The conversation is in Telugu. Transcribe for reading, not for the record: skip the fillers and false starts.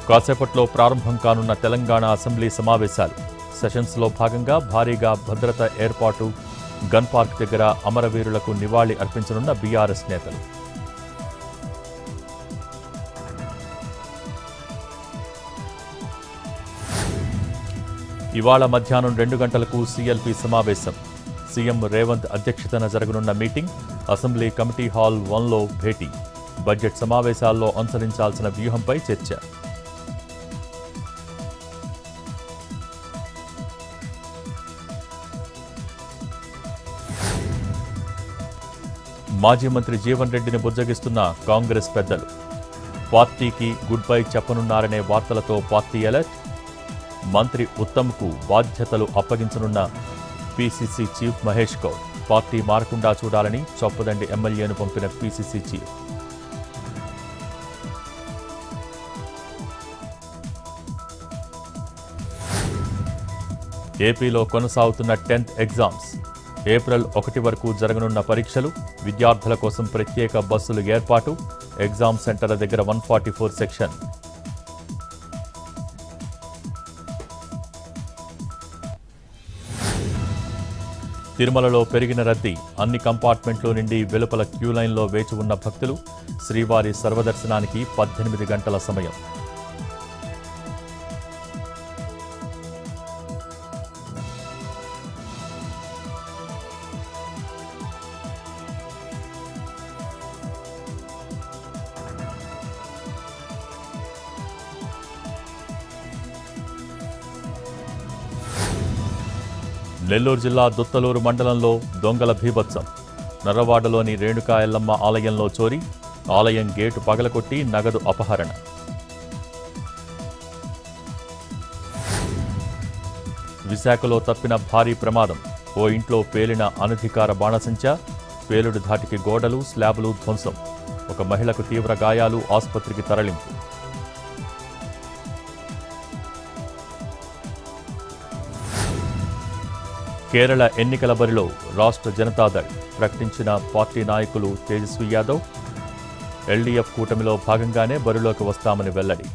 కాసేపట్లో ప్రారంభం కానున్న తెలంగాణ అసెంబ్లీ సమావేశాలు. సెషన్స్లో భాగంగా భారీగా భద్రత ఏర్పాటు, గన్ పార్క్ దగ్గర అమరవీరులకు నివాళి అర్పించనున్న బీఆర్ఎస్ నేతలు. ఇవాళ మధ్యాహ్నం 2 గంటలకు సీఎల్పీ సమావేశం. సీఎం రేవంత్ అధ్యక్షతన జరగనున్న మీటింగ్, అసెంబ్లీ కమిటీ హాల్ 1లో భేటీ. బడ్జెట్ సమావేశాల్లో అనుసరించాల్సిన వ్యూహంపై చర్చ. మాజీ మంత్రి జీవన్ రెడ్డిని బుజ్జగిస్తున్న కాంగ్రెస్ పెద్దలు. పార్టీకి గుడ్ బై చెప్పనున్నారనే వార్తలతో పార్టీ అలర్ట్. మంత్రి ఉత్తమ్కు బాధ్యతలు అప్పగించనున్న PCC chief Mahesh Goud. Party మారకుండా చూడాలని చొప్పదండి ఎమ్మెల్యేను పంపిన పీసీసీ చీఫ్. ఏపీలో కొనసాగుతున్న 10th ఎగ్జామ్స్. ఏప్రిల్ 1 వరకు జరగనున్న పరీక్షలు. విద్యార్థుల కోసం ప్రత్యేక బస్సులు ఏర్పాటు. ఎగ్జామ్ సెంటర్ల దగ్గర 144 సెక్షన్. తిరుమలలో పెరిగిన రద్దీ. అన్ని కంపార్ట్మెంట్లు నుండి వెలుపల క్యూలైన్లో వేచి ఉన్న భక్తులు. శ్రీవారి సర్వదర్శనానికి 18 గంటల సమయం. నెల్లూరు జిల్లా దుత్తలూరు మండలంలో దొంగల బీభత్సం. నర్రవాడలోని రేణుకా ఎల్లమ్మ ఆలయంలో చోరీ. ఆలయం గేటు పగలకొట్టి నగదు అపహరణ. విశాఖలో తప్పిన భారీ ప్రమాదం. ఓ ఇంట్లో పేలిన అనధికార బాణసంచా. పేలుడు ధాటికి గోడలు, స్లాబులు ధ్వంసం. ఒక మహిళకు తీవ్ర గాయాలు, ఆసుపత్రికి తరలింపు. కేరళ ఎన్నికల బరిలో రాష్ట్ర జనతాదళ్ ప్రకటించిన పార్టీ నాయకులు తేజస్వి యాదవ్. ఎల్డీఎఫ్ కూటమిలో భాగంగానే బరిలోకి వస్తామని వెల్లడి.